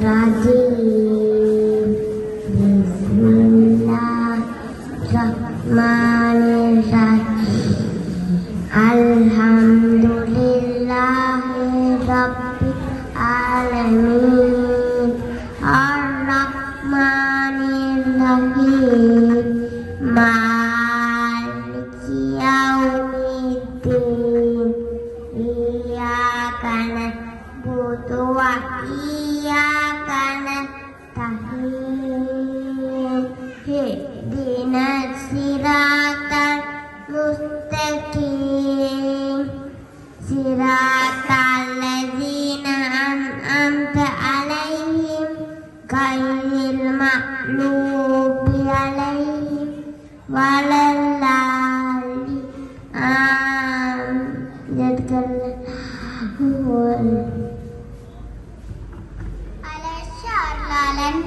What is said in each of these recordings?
Rajim. Bismillahirrahmanirrahim. Alhamdulillahi Rabbil Alamin. Ar-Rahmanir-Rahim. Maliki yaumiddin. Iyyaka na'budu wa iyyaka nasta'in. Ihdinas siratal mustaqim. Siratal ladzina an'amta 'alaihim ghairil maghdubi 'alaihim waladdallin.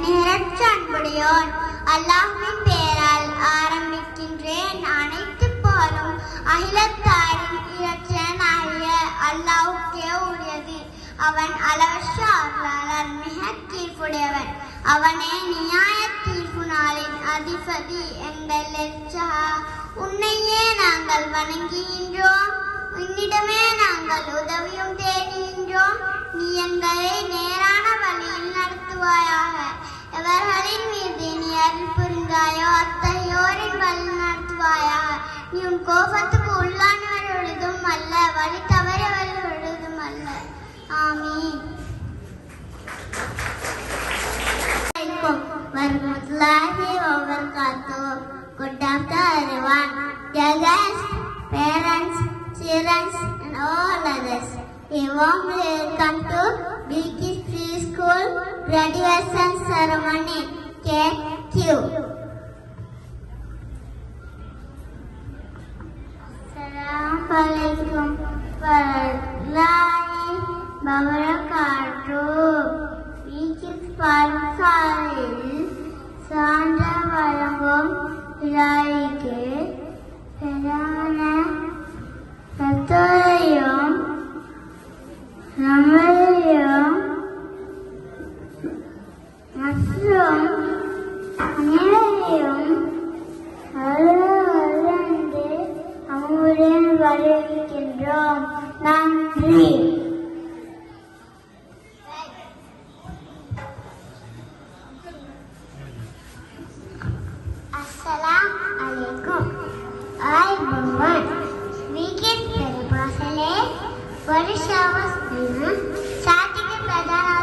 நிறச்சன்புடையோன் அல்லாஹ்வின் பெயரால் ஆரம்பிக்கின்றேன். அனைத்து போலும் அகிலத்தாரின் இரட்சகனாகிய அல்லாஹ்வுக்கே உரியது. அவன் அளவற்ற அருளாளன், மிக தீர்ப்புடையவன். அவனே நியாய தீர்ப்பு நாளின் அதிபதி. எங்கள் இரட்சகா, உன்னையே நாங்கள் வணங்குகின்றோம், உன்னிடமே நாங்கள் உதவியும் தேடுகின்றோம். நீ எங்களை நேரான வழியில் நடத்துவாயாக. எவர்களின் மீது நீ அருள் புரிந்தாயோ அத்தகையோரின் வழி நடத்துவாயாக. நீ உன் கோபத்துக்கு உள்ளானவர்களும் அல்ல, வழி தவறியவர்களும் அல்ல. ஆமீன். Warahmatullahi wabarakatuh. Good afternoon everyone. Dear guests, parents, children and all others, a warm welcome to Bilqis Preschool graduation ceremony. Thank you. Assalamualaikum warahmatullahi wabarakatuh. Bilqis பாடசாலையில் சான்று வழங்கும் விழாவிற்கு பிரதான கட்டுரையும் நம்மையும் மற்றும் அனைவரையும் அருளந்து அம்முடன் வரவேற்கின்றோம். நன்றி. Assalamualaikum. I Bumban. Bilqis Parisale Parishavas Dina Satika Pradana